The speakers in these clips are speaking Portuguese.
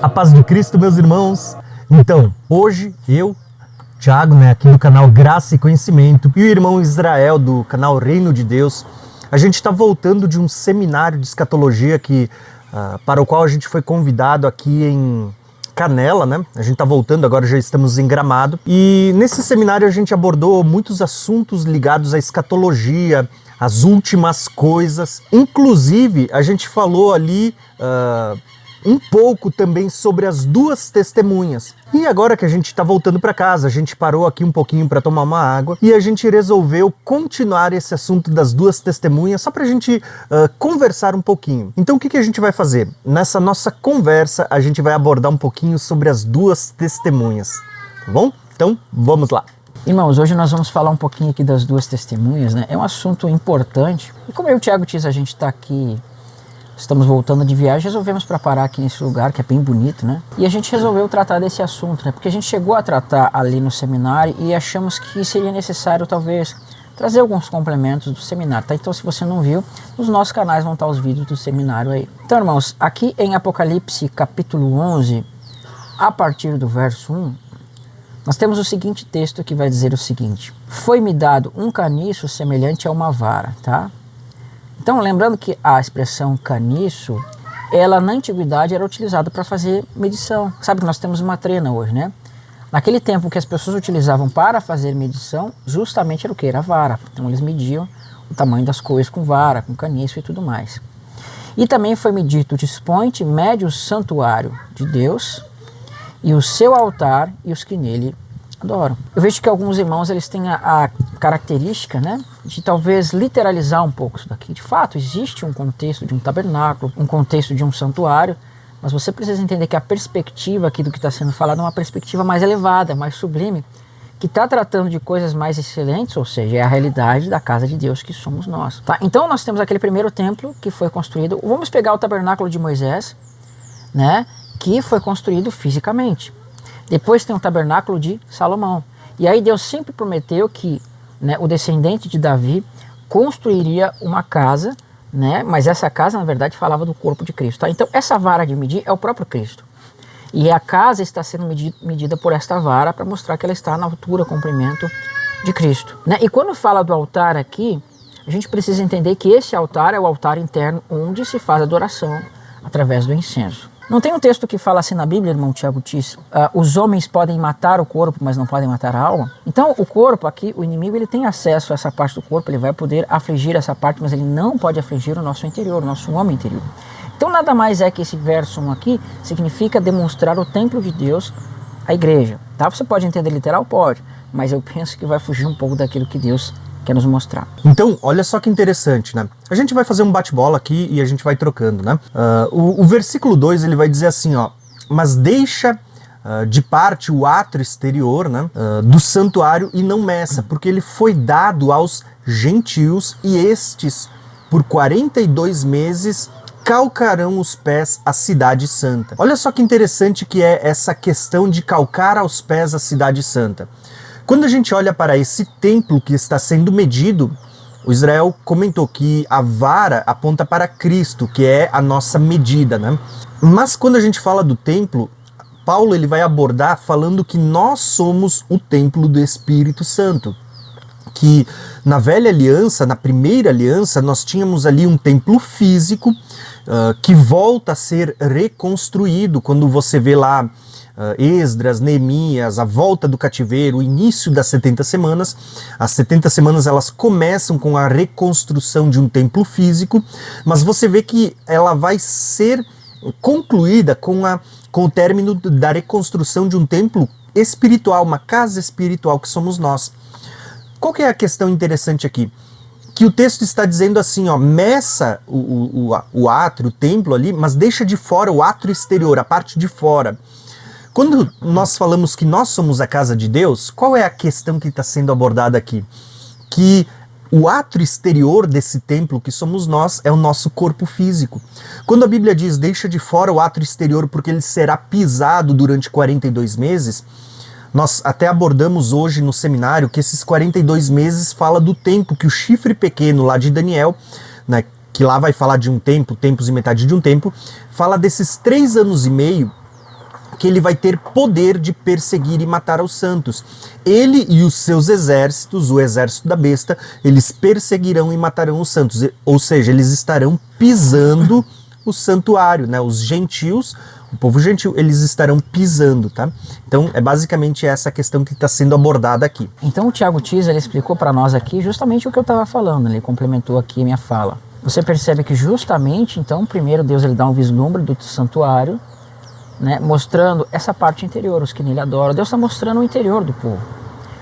A paz de Cristo, meus irmãos. Então, hoje eu, Thiago, aqui do canal Graça e Conhecimento, e o irmão Israel do canal Reino de Deus, a gente está voltando de um seminário de escatologia para o qual a gente foi convidado aqui em Canela, A gente está voltando, agora já estamos em Gramado. E nesse seminário a gente abordou muitos assuntos ligados à escatologia, as últimas coisas. Inclusive, a gente falou ali um pouco também sobre as duas testemunhas. E agora que a gente está voltando para casa, a gente parou aqui um pouquinho para tomar uma água e a gente resolveu continuar esse assunto das duas testemunhas só para a gente conversar um pouquinho. Então o que a gente vai fazer? Nessa nossa conversa a gente vai abordar um pouquinho sobre as duas testemunhas, tá bom? Então vamos lá. Irmãos, hoje nós vamos falar um pouquinho aqui das duas testemunhas, É um assunto importante. E como eu e o Thiago Tis, a gente está aqui, estamos voltando de viagem, resolvemos para parar aqui nesse lugar, que é bem bonito, E a gente resolveu tratar desse assunto, Porque a gente chegou a tratar ali no seminário e achamos que seria necessário, talvez, trazer alguns complementos do seminário, Então, se você não viu, nos nossos canais vão estar os vídeos do seminário aí. Então, irmãos, aqui em Apocalipse, capítulo 11, a partir do verso 1, nós temos o seguinte texto que vai dizer o seguinte: foi-me dado um caniço semelhante a uma vara, Então, lembrando que a expressão caniço, ela na antiguidade era utilizada para fazer medição. Sabe que nós temos uma trena hoje, Naquele tempo que as pessoas utilizavam para fazer medição, justamente era o que? Era a vara. Então eles mediam o tamanho das coisas com vara, com caniço e tudo mais. E também foi medido: dispõe-te, mede o santuário de Deus e o seu altar e os que nele adoram. Eu vejo que alguns irmãos eles têm a característica, de talvez literalizar um pouco isso daqui. De fato, existe um contexto de um tabernáculo, um contexto de um santuário, mas você precisa entender que a perspectiva aqui do que está sendo falado é uma perspectiva mais elevada, mais sublime, que está tratando de coisas mais excelentes, ou seja, é a realidade da casa de Deus que somos nós. Então nós temos aquele primeiro templo que foi construído. Vamos pegar o tabernáculo de Moisés, que foi construído fisicamente. Depois tem o tabernáculo de Salomão. E aí Deus sempre prometeu que o descendente de Davi construiria uma casa, mas essa casa na verdade falava do corpo de Cristo. Então essa vara de medir é o próprio Cristo. E a casa está sendo medida por esta vara para mostrar que ela está na altura, comprimento de Cristo. E quando fala do altar aqui, a gente precisa entender que esse altar é o altar interno onde se faz adoração através do incenso. Não tem um texto que fala assim na Bíblia, irmão Thiago Tis, os homens podem matar o corpo, mas não podem matar a alma? Então o corpo aqui, o inimigo, ele tem acesso a essa parte do corpo, ele vai poder afligir essa parte, mas ele não pode afligir o nosso interior, o nosso homem interior. Então nada mais é que esse verso 1 aqui significa demonstrar o templo de Deus, a igreja. Você pode entender literal? Pode, mas eu penso que vai fugir um pouco daquilo que Deus quer nos mostrar. Então, olha só que interessante, A gente vai fazer um bate-bola aqui e a gente vai trocando, O versículo 2, ele vai dizer assim, mas deixa de parte o átrio exterior, do santuário e não meça, porque ele foi dado aos gentios e estes, por 42 meses, calcarão os pés à cidade santa. Olha só que interessante que é essa questão de calcar aos pés a cidade santa. Quando a gente olha para esse templo que está sendo medido, o Israel comentou que a vara aponta para Cristo, que é a nossa medida, Mas quando a gente fala do templo, Paulo ele vai abordar falando que nós somos o templo do Espírito Santo. Que na velha aliança, na primeira aliança, nós tínhamos ali um templo físico que volta a ser reconstruído. Quando você vê lá Esdras, Neemias, a volta do cativeiro, o início das 70 semanas. As 70 semanas elas começam com a reconstrução de um templo físico, mas você vê que ela vai ser concluída com o término da reconstrução de um templo espiritual, uma casa espiritual que somos nós. Qual que é a questão interessante aqui? Que o texto está dizendo assim, meça o átrio, o templo ali, mas deixa de fora o átrio exterior, a parte de fora. Quando nós falamos que nós somos a casa de Deus, qual é a questão que está sendo abordada aqui? Que o átrio exterior desse templo que somos nós é o nosso corpo físico. Quando a Bíblia diz deixa de fora o átrio exterior porque ele será pisado durante 42 meses, nós até abordamos hoje no seminário que esses 42 meses fala do tempo que o chifre pequeno lá de Daniel, que lá vai falar de um tempo, tempos e metade de um tempo, fala desses 3 anos e meio que ele vai ter poder de perseguir e matar os santos. Ele e os seus exércitos, o exército da besta, eles perseguirão e matarão os santos. Ou seja, eles estarão pisando o santuário, né? Os gentios, o povo gentil, eles estarão pisando, tá? Então é basicamente essa questão que está sendo abordada aqui. Então o Tiago Tis, ele explicou para nós aqui justamente o que eu estava falando, ele complementou aqui a minha fala. Você percebe que justamente, então, primeiro Deus ele dá um vislumbre do santuário, né, mostrando essa parte interior, os que nele adoram. Deus está mostrando o interior do povo.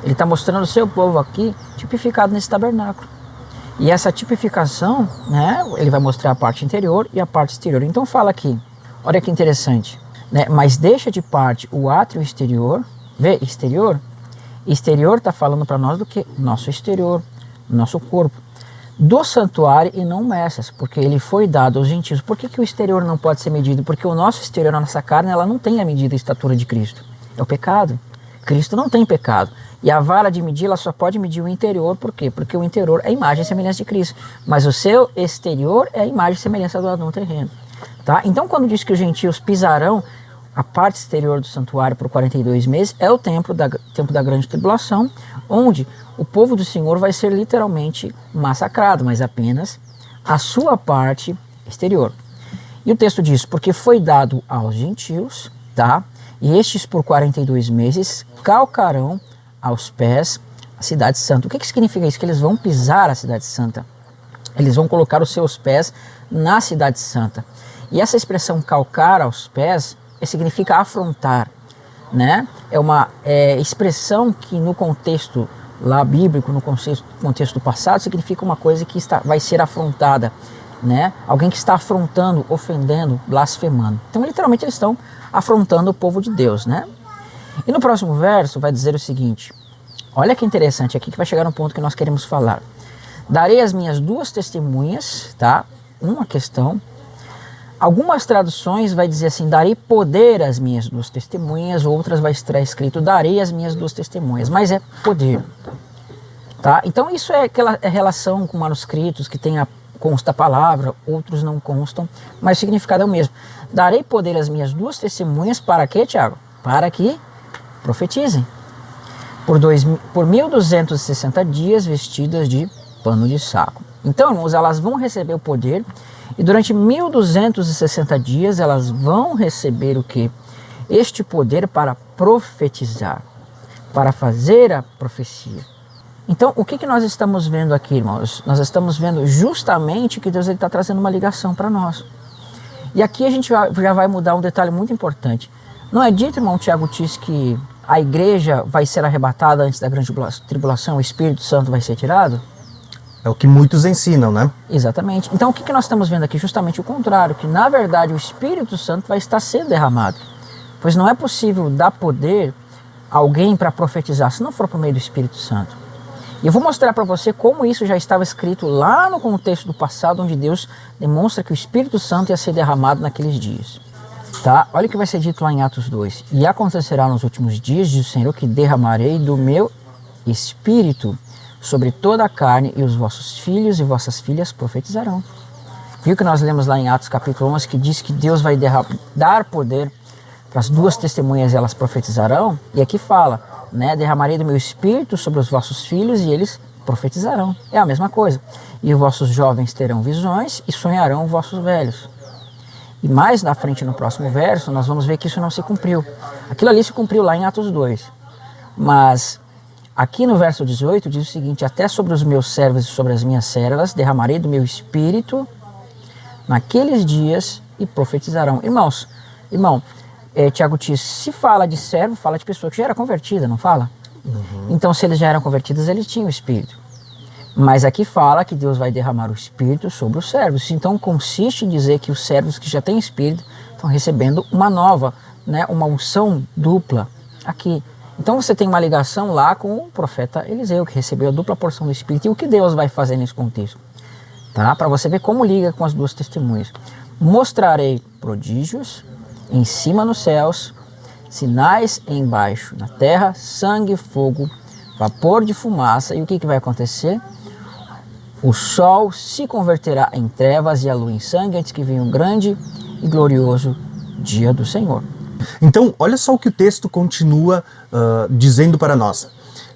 Ele está mostrando o seu povo aqui tipificado nesse tabernáculo. E essa tipificação, né, ele vai mostrar a parte interior e a parte exterior. Então fala aqui, olha que interessante, né, mas deixa de parte o átrio exterior, vê, exterior? Exterior está falando para nós do que? Nosso exterior, nosso corpo. Do santuário e não messas, porque ele foi dado aos gentios. Por que o exterior não pode ser medido? Porque o nosso exterior, a nossa carne, ela não tem a medida e estatura de Cristo. É o pecado. Cristo não tem pecado. E a vara de medir, ela só pode medir o interior. Por quê? Porque o interior é a imagem e semelhança de Cristo. Mas o seu exterior é a imagem e semelhança do Adão terreno. Tá? Então, quando diz que os gentios pisarão a parte exterior do santuário por 42 meses, é o tempo da grande tribulação, onde o povo do Senhor vai ser literalmente massacrado, mas apenas a sua parte exterior. E o texto diz, porque foi dado aos gentios, tá? E estes por 42 meses calcarão aos pés a cidade santa. O que significa isso? Que eles vão pisar a cidade santa. Eles vão colocar os seus pés na cidade santa. E essa expressão calcar aos pés significa afrontar, né? É uma expressão que no contexto lá bíblico, no contexto do passado, significa uma coisa que vai ser afrontada, né? Alguém que está afrontando, ofendendo, blasfemando. Então, literalmente, eles estão afrontando o povo de Deus, né? E no próximo verso vai dizer o seguinte, olha que interessante aqui, que vai chegar no ponto que nós queremos falar. Darei as minhas duas testemunhas, tá? Uma questão. Algumas traduções vai dizer assim, darei poder às minhas duas testemunhas, outras vai estar escrito, darei as minhas duas testemunhas, mas é poder. Tá? Então isso é aquela relação com manuscritos que consta a palavra, outros não constam, mas o significado é o mesmo. Darei poder às minhas duas testemunhas para quê, Tiago? Para que profetizem. Por 1260 dias vestidas de pano de saco. Então, irmãos, elas vão receber o poder e durante 1260 dias elas vão receber o quê? Este poder para profetizar, para fazer a profecia. Então, o que nós estamos vendo aqui, irmãos? Nós estamos vendo justamente que Deus está trazendo uma ligação para nós. E aqui a gente já vai mudar um detalhe muito importante. Não é dito, irmão Tiago Tis, que a igreja vai ser arrebatada antes da grande tribulação, o Espírito Santo vai ser tirado? É o que muitos ensinam, né? Exatamente. Então o que nós estamos vendo aqui? Justamente o contrário, que na verdade o Espírito Santo vai estar sendo derramado. Pois não é possível dar poder a alguém para profetizar, se não for por meio do Espírito Santo. E eu vou mostrar para você como isso já estava escrito lá no contexto do passado, onde Deus demonstra que o Espírito Santo ia ser derramado naqueles dias. Tá? Olha o que vai ser dito lá em Atos 2. E acontecerá nos últimos dias, diz o Senhor, que derramarei do meu Espírito sobre toda a carne, e os vossos filhos e vossas filhas profetizarão. Viu que nós lemos lá em Atos capítulo 11, que diz que Deus vai dar poder para as duas testemunhas, elas profetizarão? E aqui fala, né, derramarei do meu Espírito sobre os vossos filhos e eles profetizarão. É a mesma coisa. E os vossos jovens terão visões e sonharão os vossos velhos. E mais na frente, no próximo verso, nós vamos ver que isso não se cumpriu. Aquilo ali se cumpriu lá em Atos 2. Mas aqui no verso 18 diz o seguinte, até sobre os meus servos e sobre as minhas servas derramarei do meu Espírito naqueles dias e profetizarão. Irmão, Tiago Tis, se fala de servo, fala de pessoa que já era convertida, não fala? Uhum. Então, se eles já eram convertidos, eles tinham o Espírito. Mas aqui fala que Deus vai derramar o Espírito sobre os servos. Então, consiste em dizer que os servos que já têm Espírito estão recebendo uma nova, né, uma unção dupla aqui. Então, você tem uma ligação lá com o profeta Eliseu, que recebeu a dupla porção do Espírito. E o que Deus vai fazer nesse contexto? Tá? Para você ver como liga com as duas testemunhas. Mostrarei prodígios em cima nos céus, sinais embaixo na terra, sangue, fogo, vapor de fumaça. E o que vai acontecer? O sol se converterá em trevas e a lua em sangue antes que venha o grande e glorioso dia do Senhor. Então, olha só o que o texto continua dizendo para nós.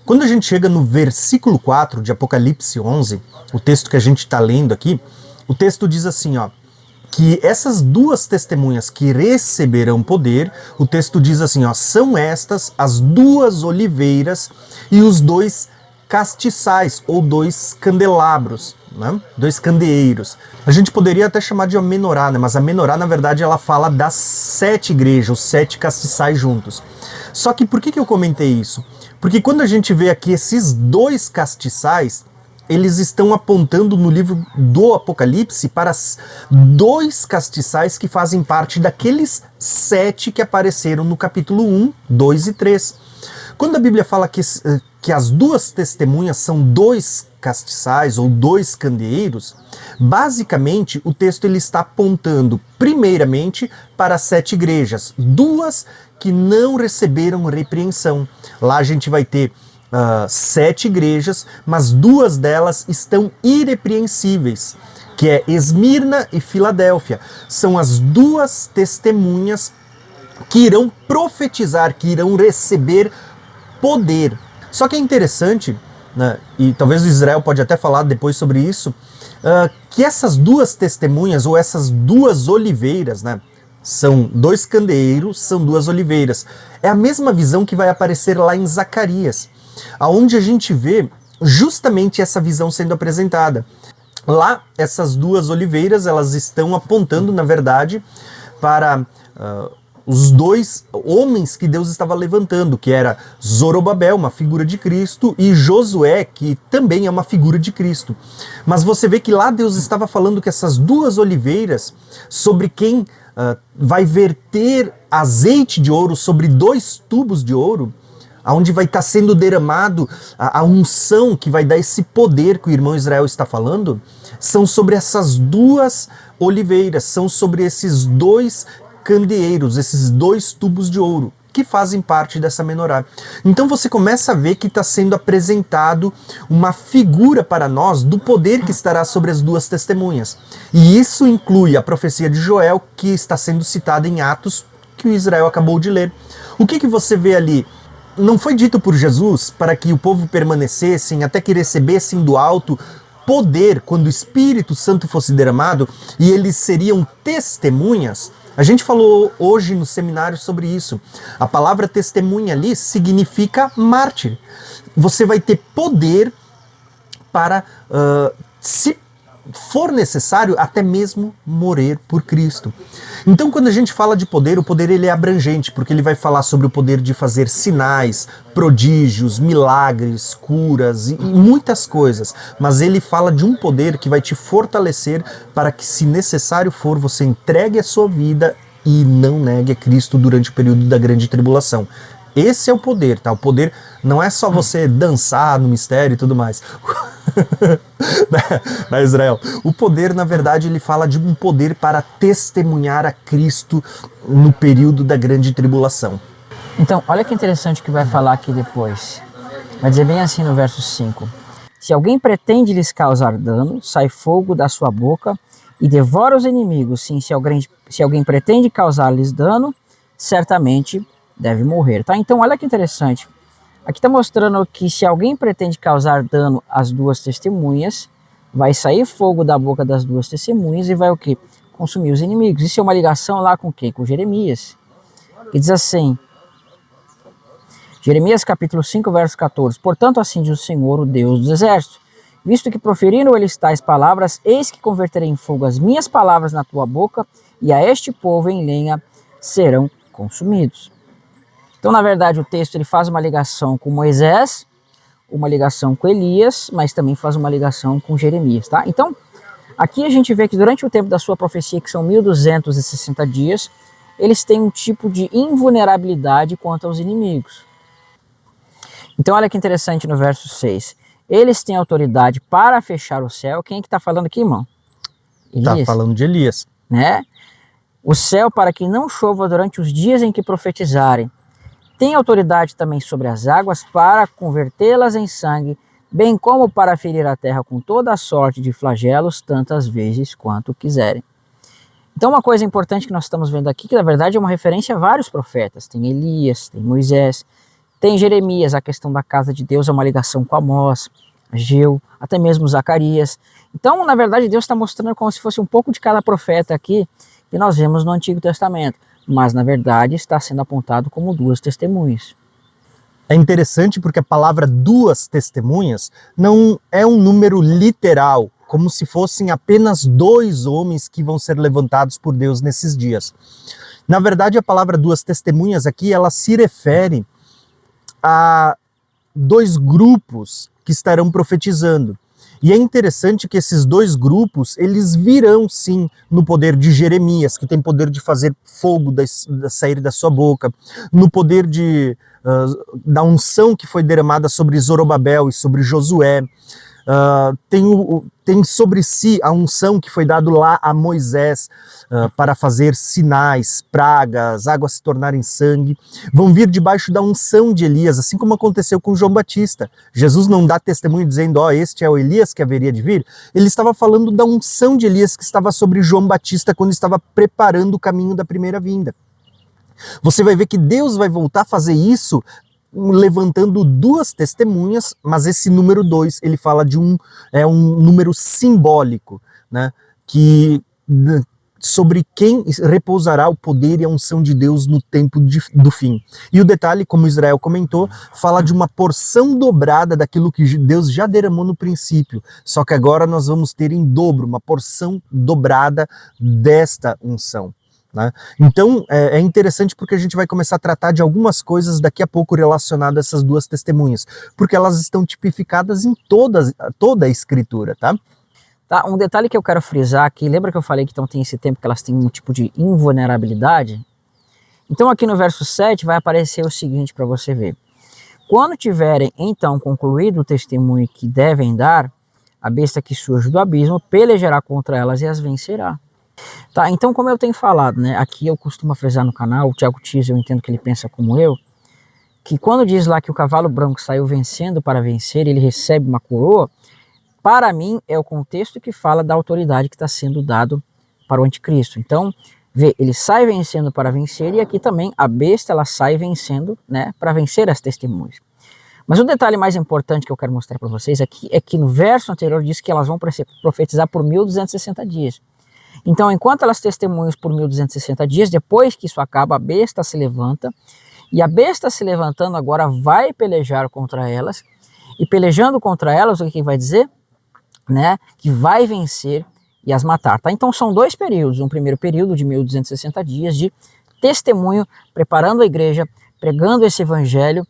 Quando a gente chega no versículo 4 de Apocalipse 11, o texto que a gente está lendo aqui, o texto diz assim, ó, que essas duas testemunhas que receberão poder, o texto diz assim, ó, são estas as duas oliveiras e os dois castiçais, ou dois candelabros, né? Dois candeeiros. A gente poderia até chamar de uma menorá, né? Mas a menorá, na verdade, ela fala das 7 igrejas, os 7 castiçais juntos. Só que por que eu comentei isso? Porque quando a gente vê aqui esses dois castiçais, eles estão apontando no livro do Apocalipse para dois castiçais que fazem parte daqueles 7 que apareceram no capítulo 1, 2 e 3. Quando a Bíblia fala que as duas testemunhas são dois castiçais ou dois candeeiros, basicamente o texto ele está apontando primeiramente para 7 igrejas, duas que não receberam repreensão. Lá a gente vai ter 7 igrejas, mas 2 delas estão irrepreensíveis, que é Esmirna e Filadélfia. São as 2 testemunhas que irão profetizar, que irão receber poder. Só que é interessante, né, e talvez o Israel pode até falar depois sobre isso, que essas 2 testemunhas, ou essas 2 oliveiras, né, são 2 candeeiros, são 2 oliveiras. É a mesma visão que vai aparecer lá em Zacarias, aonde a gente vê justamente essa visão sendo apresentada. Lá, essas 2 oliveiras, elas estão apontando, na verdade, para os 2 homens que Deus estava levantando, que era Zorobabel, uma figura de Cristo, e Josué, que também é uma figura de Cristo. Mas você vê que lá Deus estava falando que essas 2 oliveiras, sobre quem vai verter azeite de ouro sobre 2 tubos de ouro, onde vai estar sendo derramado a unção que vai dar esse poder que o irmão Israel está falando, são sobre essas 2 oliveiras, são sobre esses 2 candeeiros, esses 2 tubos de ouro, que fazem parte dessa menorá. Então você começa a ver que está sendo apresentado uma figura para nós do poder que estará sobre as 2 testemunhas. E isso inclui a profecia de Joel, que está sendo citada em Atos, que o Israel acabou de ler. O que você vê ali? Não foi dito por Jesus para que o povo permanecessem até que recebessem do alto poder quando o Espírito Santo fosse derramado e eles seriam testemunhas? A gente falou hoje no seminário sobre isso. A palavra testemunha ali significa mártir. Você vai ter poder para, se for necessário, até mesmo morrer por Cristo. Então, quando a gente fala de poder, o poder ele é abrangente, porque ele vai falar sobre o poder de fazer sinais, prodígios, milagres, curas e muitas coisas. Mas ele fala de um poder que vai te fortalecer para que, se necessário for, você entregue a sua vida e não negue a Cristo durante o período da grande tribulação. Esse é o poder, tá? O poder não é só você dançar no mistério e tudo mais. Na Israel. O poder, na verdade, ele fala de um poder para testemunhar a Cristo no período da grande tribulação. Então, olha que interessante que vai falar aqui depois. Vai dizer bem assim no verso 5. Se alguém pretende lhes causar dano, sai fogo da sua boca e devora os inimigos. Sim, se alguém pretende causar-lhes dano, certamente deve morrer, tá? Então, olha que interessante. Aqui está mostrando que se alguém pretende causar dano às 2 testemunhas, vai sair fogo da boca das 2 testemunhas e vai o quê? Consumir os inimigos. Isso é uma ligação lá com quem? Com Jeremias. Que diz assim, Jeremias capítulo 5, verso 14. Portanto, assim diz o Senhor, o Deus dos exércitos, visto que proferiram eles tais palavras, eis que converterei em fogo as minhas palavras na tua boca, e a este povo em lenha serão consumidos. Então, na verdade, o texto ele faz uma ligação com Moisés, uma ligação com Elias, mas também faz uma ligação com Jeremias, tá? Então, aqui a gente vê que durante o tempo da sua profecia, que são 1260 dias, eles têm um tipo de invulnerabilidade quanto aos inimigos. Então, olha que interessante no verso 6. Eles têm autoridade para fechar o céu. Quem é que está falando aqui, irmão? Está falando de Elias. Né? O céu para que não chova durante os dias em que profetizarem. Tem autoridade também sobre as águas para convertê-las em sangue, bem como para ferir a terra com toda a sorte de flagelos, tantas vezes quanto quiserem. Então uma coisa importante que nós estamos vendo aqui, que na verdade é uma referência a vários profetas. Tem Elias, tem Moisés, tem Jeremias, a questão da casa de Deus é uma ligação com Amós, Ageu, até mesmo Zacarias. Então, na verdade, Deus está mostrando como se fosse um pouco de cada profeta aqui que nós vemos no Antigo Testamento. Mas, na verdade, está sendo apontado como duas testemunhas. É interessante porque a palavra duas testemunhas não é um número literal, como se fossem apenas dois homens que vão ser levantados por Deus nesses dias. Na verdade, a palavra duas testemunhas aqui, ela se refere a dois grupos que estarão profetizando. E é interessante que esses dois grupos, eles virão sim no poder de Jeremias, que tem poder de fazer fogo sair da sua boca, no poder da unção que foi derramada sobre Zorobabel e sobre Josué, tem sobre si a unção que foi dado lá a Moisés para fazer sinais, pragas, águas se tornarem sangue, vão vir debaixo da unção de Elias, assim como aconteceu com João Batista. Jesus não dá testemunho dizendo, este é o Elias que haveria de vir. Ele estava falando da unção de Elias que estava sobre João Batista quando estava preparando o caminho da primeira vinda. Você vai ver que Deus vai voltar a fazer isso levantando duas testemunhas, mas esse número 2, ele fala de um número simbólico, né, sobre quem repousará o poder e a unção de Deus no tempo do fim. E o detalhe, como Israel comentou, fala de uma porção dobrada daquilo que Deus já derramou no princípio, só que agora nós vamos ter em dobro, uma porção dobrada desta unção. Né? Então é interessante porque a gente vai começar a tratar de algumas coisas daqui a pouco relacionadas a essas duas testemunhas, porque elas estão tipificadas em toda a escritura, tá? Tá, um detalhe que eu quero frisar aqui, lembra que eu falei que então tem esse tempo que elas têm um tipo de invulnerabilidade? Então aqui no verso 7 vai aparecer o seguinte para você ver. Quando tiverem então concluído o testemunho que devem dar, a besta que surge do abismo pelejará contra elas e as vencerá. Tá, então como eu tenho falado, né, aqui eu costumo frisar no canal, o Thiago Tiz, eu entendo que ele pensa como eu, que quando diz lá que o cavalo branco saiu vencendo para vencer, ele recebe uma coroa, para mim é o contexto que fala da autoridade que está sendo dado para o anticristo. Então, vê, ele sai vencendo para vencer e aqui também a besta ela sai vencendo, né, para vencer as testemunhas. Mas o detalhe mais importante que eu quero mostrar para vocês aqui é que no verso anterior diz que elas vão profetizar por 1260 dias. Então, enquanto elas testemunham por 1260 dias, depois que isso acaba, a besta se levanta, e a besta se levantando agora vai pelejar contra elas, e pelejando contra elas, o que vai dizer? Né? Que vai vencer e as matar. Tá? Então, são dois períodos. Um primeiro período de 1260 dias de testemunho, preparando a igreja, pregando esse evangelho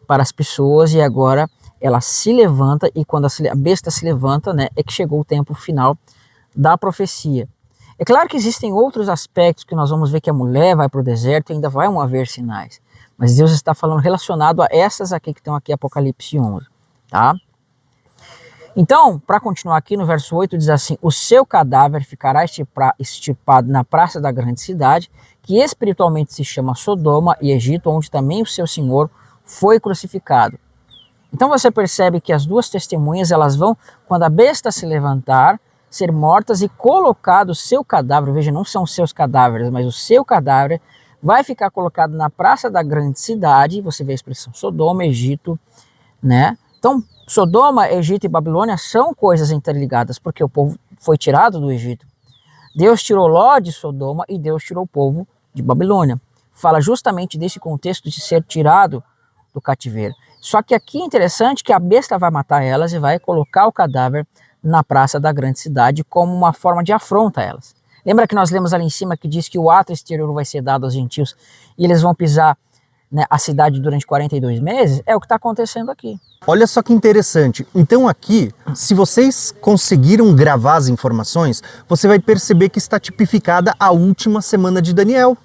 para as pessoas, e agora ela se levanta, e quando a besta se levanta, né, é que chegou o tempo final da profecia. É claro que existem outros aspectos que nós vamos ver que a mulher vai para o deserto e ainda vai haver sinais. Mas Deus está falando relacionado a essas aqui que estão aqui, Apocalipse 11. Tá? Então, para continuar aqui no verso 8, diz assim, o seu cadáver ficará estipado na praça da grande cidade, que espiritualmente se chama Sodoma e Egito, onde também o seu Senhor foi crucificado. Então você percebe que as duas testemunhas, elas vão, quando a besta se levantar, ser mortas e colocado o seu cadáver, veja, não são seus cadáveres, mas o seu cadáver vai ficar colocado na praça da grande cidade, você vê a expressão Sodoma, Egito, né? Então, Sodoma, Egito e Babilônia são coisas interligadas, porque o povo foi tirado do Egito. Deus tirou Ló de Sodoma e Deus tirou o povo de Babilônia. Fala justamente desse contexto de ser tirado do cativeiro. Só que aqui é interessante que a besta vai matar elas e vai colocar o cadáver na praça da grande cidade como uma forma de afronta a elas. Lembra que nós lemos ali em cima que diz que o ato exterior vai ser dado aos gentios e eles vão pisar, né, a cidade durante 42 meses? É o que está acontecendo aqui. Olha só que interessante. Então aqui, se vocês conseguiram gravar as informações, você vai perceber que está tipificada a última semana de Daniel.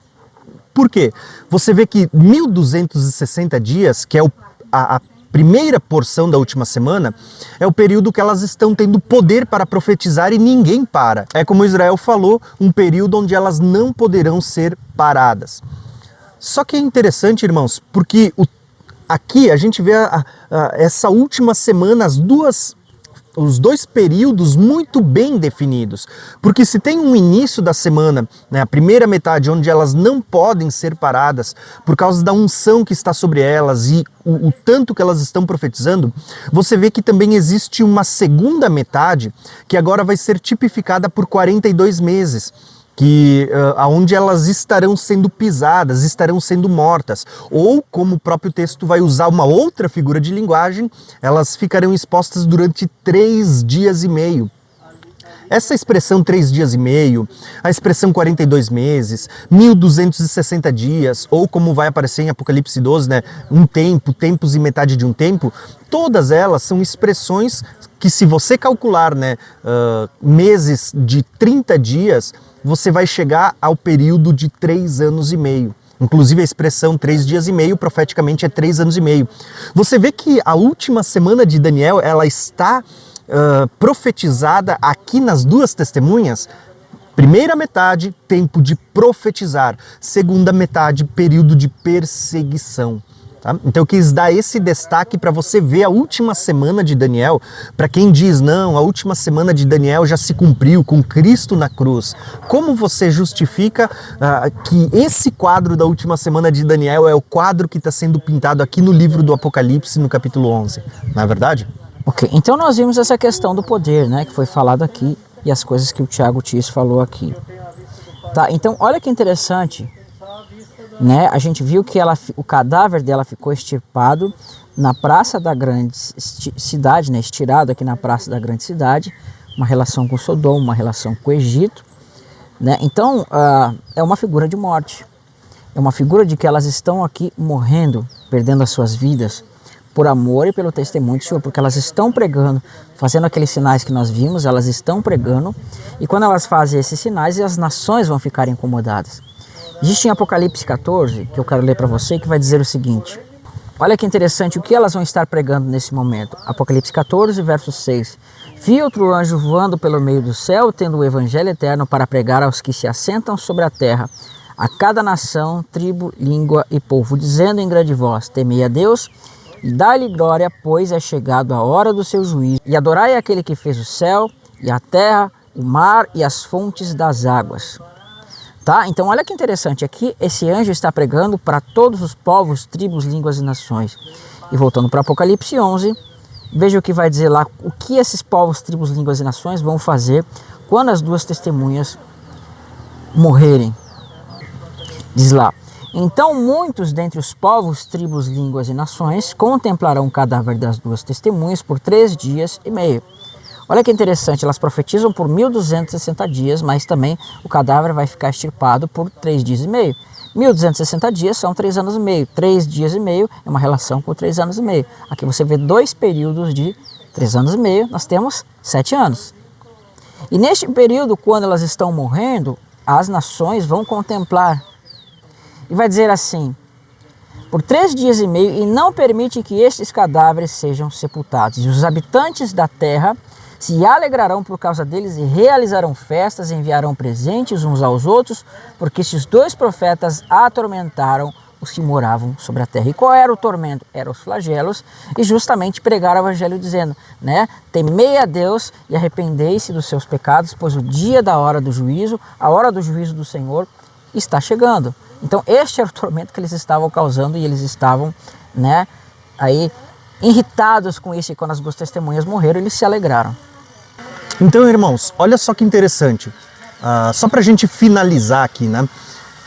Por quê? Você vê que 1260 dias, que é a primeira porção da última semana, é o período que elas estão tendo poder para profetizar e ninguém para. É como Israel falou, um período onde elas não poderão ser paradas. Só que é interessante, irmãos, porque aqui a gente vê essa última semana, as duas os dois períodos muito bem definidos. Porque se tem um início da semana, né, a primeira metade, onde elas não podem ser paradas por causa da unção que está sobre elas e o tanto que elas estão profetizando, você vê que também existe uma segunda metade que agora vai ser tipificada por 42 meses. Onde elas estarão sendo pisadas, estarão sendo mortas. Ou, como o próprio texto vai usar uma outra figura de linguagem, elas ficarão expostas durante 3 dias e meio. Essa expressão 3 dias e meio, a expressão 42 meses, 1260 dias, ou como vai aparecer em Apocalipse 12, né, um tempo, tempos e metade de um tempo, todas elas são expressões que, se você calcular, né, meses de 30 dias, você vai chegar ao período de 3 anos e meio. Inclusive a expressão 3 dias e meio, profeticamente, é 3 anos e meio. Você vê que a última semana de Daniel, ela está profetizada aqui nas duas testemunhas. Primeira metade, tempo de profetizar. Segunda metade, período de perseguição. Tá? Então eu quis dar esse destaque para você ver a última semana de Daniel. Para quem diz, não, a última semana de Daniel já se cumpriu com Cristo na cruz. Como você justifica que esse quadro da última semana de Daniel é o quadro que está sendo pintado aqui no livro do Apocalipse, no capítulo 11? Não é verdade? Ok, então nós vimos essa questão do poder, né, que foi falado aqui, e as coisas que o Tiago Tis falou aqui. Tá, então olha que interessante, né, a gente viu que o cadáver dela ficou extirpado na praça da grande cidade, né, estirado aqui na praça da grande cidade, uma relação com Sodoma, uma relação com o Egito, né, então é uma figura de morte, é uma figura de que elas estão aqui morrendo, perdendo as suas vidas, por amor e pelo testemunho do Senhor, porque elas estão pregando, fazendo aqueles sinais que nós vimos, elas estão pregando, e quando elas fazem esses sinais, as nações vão ficar incomodadas. Existe em Apocalipse 14, que eu quero ler para você, que vai dizer o seguinte, olha que interessante o que elas vão estar pregando nesse momento. Apocalipse 14, verso 6. Vi outro anjo voando pelo meio do céu, tendo o evangelho eterno para pregar aos que se assentam sobre a terra, a cada nação, tribo, língua e povo, dizendo em grande voz, temei a Deus, e dá-lhe glória, pois é chegado a hora do seu juízo. E adorai aquele que fez o céu, e a terra, o mar e as fontes das águas. Tá? Então olha que interessante, aqui esse anjo está pregando para todos os povos, tribos, línguas e nações. E voltando para Apocalipse 11, veja o que vai dizer lá, o que esses povos, tribos, línguas e nações vão fazer quando as duas testemunhas morrerem. Diz lá, então muitos dentre os povos, tribos, línguas e nações contemplarão o cadáver das duas testemunhas por 3 dias e meio. Olha que interessante, elas profetizam por 1260 dias, mas também o cadáver vai ficar extirpado por 3 dias e meio. 1260 dias são 3 anos e meio, 3 dias e meio é uma relação com 3 anos e meio. Aqui você vê 2 períodos de 3 anos e meio, nós temos 7 anos. E neste período, quando elas estão morrendo, as nações vão contemplar. E vai dizer assim, por 3 dias e meio, e não permite que estes cadáveres sejam sepultados. E os habitantes da terra se alegrarão por causa deles e realizarão festas, enviarão presentes uns aos outros, porque estes 2 profetas atormentaram os que moravam sobre a terra. E qual era o tormento? Eram os flagelos, e justamente pregaram o evangelho dizendo, né, temei a Deus e arrependei-se dos seus pecados, pois o dia da hora do juízo, a hora do juízo do Senhor, está chegando. Então este era o tormento que eles estavam causando, e eles estavam, né, aí irritados com isso, e quando as 2 testemunhas morreram, eles se alegraram. Então, irmãos, olha só que interessante, só para a gente finalizar aqui, né?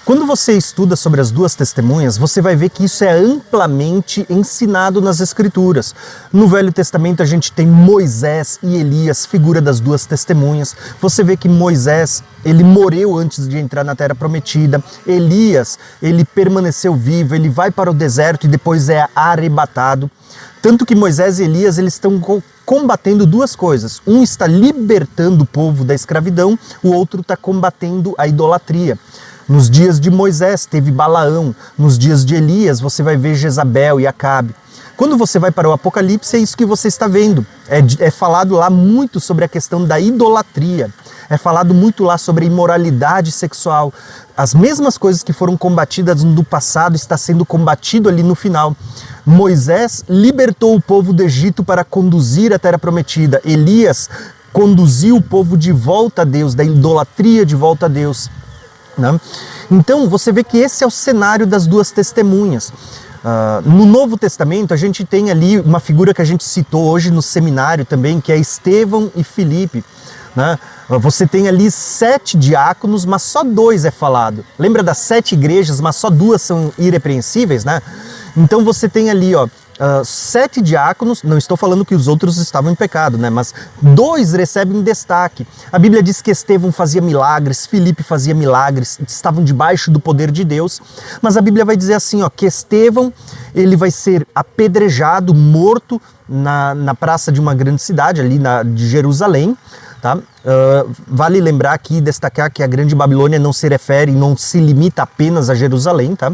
Quando você estuda sobre as 2 testemunhas, você vai ver que isso é amplamente ensinado nas Escrituras. No Velho Testamento a gente tem Moisés e Elias, figura das 2 testemunhas. Você vê que Moisés, ele morreu antes de entrar na Terra Prometida. Elias, ele permaneceu vivo, ele vai para o deserto e depois é arrebatado. Tanto que Moisés e Elias, eles estão combatendo 2 coisas. Um está libertando o povo da escravidão, o outro está combatendo a idolatria. Nos dias de Moisés teve Balaão, nos dias de Elias você vai ver Jezabel e Acabe. Quando você vai para o Apocalipse é isso que você está vendo. É falado lá muito sobre a questão da idolatria. É falado muito lá sobre a imoralidade sexual. As mesmas coisas que foram combatidas no passado está sendo combatido ali no final. Moisés libertou o povo do Egito para conduzir a terra prometida. Elias conduziu o povo de volta a Deus, da idolatria de volta a Deus, né? Então você vê que esse é o cenário das duas testemunhas. No Novo Testamento a gente tem ali uma figura que a gente citou hoje no seminário também, que é Estevão e Filipe, né? Você tem ali 7 diáconos, mas só 2 é falado. Lembra das 7 igrejas, mas só 2 são irrepreensíveis, né? Então você tem ali, 7 diáconos, não estou falando que os outros estavam em pecado, né? Mas 2 recebem destaque. A Bíblia diz que Estevão fazia milagres, Filipe fazia milagres, estavam debaixo do poder de Deus. Mas a Bíblia vai dizer assim, que Estevão, ele vai ser apedrejado, morto na praça de uma grande cidade, ali de Jerusalém. Tá? Vale lembrar aqui, destacar que a Grande Babilônia não se refere, não se limita apenas a Jerusalém, tá?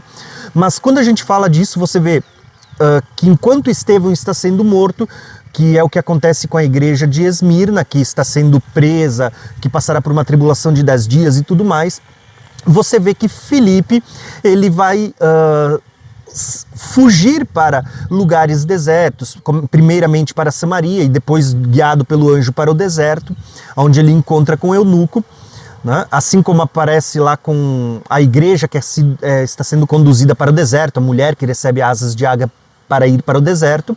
Mas quando a gente fala disso, você vê que enquanto Estevão está sendo morto, que é o que acontece com a igreja de Esmirna, que está sendo presa, que passará por uma tribulação de 10 dias e tudo mais, você vê que Filipe, ele vai fugir para lugares desertos, primeiramente para Samaria e depois guiado pelo anjo para o deserto, onde ele encontra com Eunuco, né? Assim como aparece lá com a igreja que está sendo conduzida para o deserto, a mulher que recebe asas de águia para ir para o deserto.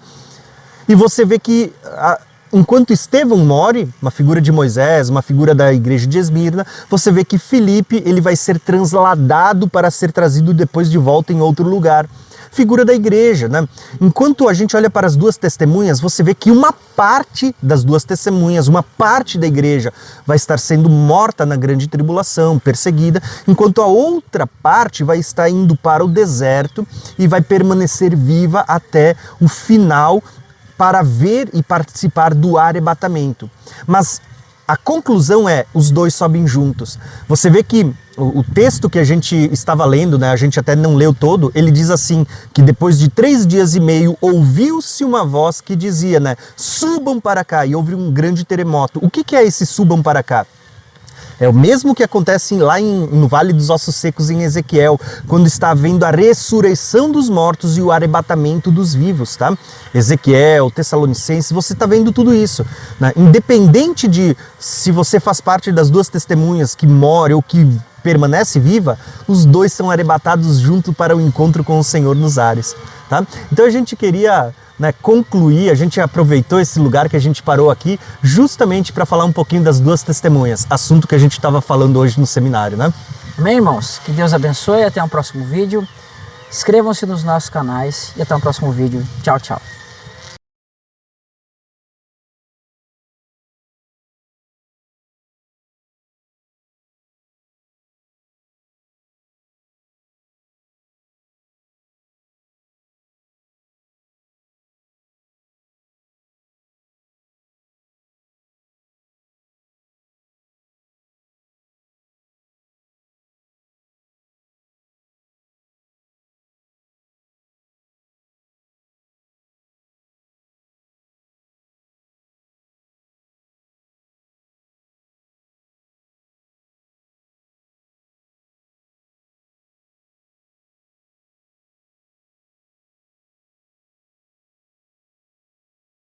E você vê que enquanto Estevão morre, uma figura de Moisés, uma figura da igreja de Esmirna, você vê que Filipe, ele vai ser transladado para ser trazido depois de volta em outro lugar. Figura da igreja, né? Enquanto a gente olha para as duas testemunhas, você vê que uma parte das duas testemunhas, uma parte da igreja vai estar sendo morta na grande tribulação, perseguida, enquanto a outra parte vai estar indo para o deserto e vai permanecer viva até o final para ver e participar do arrebatamento. Mas a conclusão é, os dois sobem juntos. Você vê que o texto que a gente estava lendo, né, a gente até não leu todo, ele diz assim, que depois de 3 dias e meio, ouviu-se uma voz que dizia, né, subam para cá, e houve um grande terremoto. O que é esse subam para cá? É o mesmo que acontece lá no Vale dos Ossos Secos em Ezequiel, quando está havendo a ressurreição dos mortos e o arrebatamento dos vivos, tá? Ezequiel, Tessalonicenses, você está vendo tudo isso, né? Independente de se você faz parte das duas testemunhas que morre ou que permanece viva, os dois são arrebatados junto para o encontro com o Senhor nos ares, tá? Então a gente queria, né, concluir, a gente aproveitou esse lugar que a gente parou aqui justamente para falar um pouquinho das duas testemunhas, assunto que a gente estava falando hoje no seminário, né? Amém, irmãos? Que Deus abençoe, até o próximo vídeo. Inscrevam-se nos nossos canais e até o próximo vídeo. Tchau, tchau.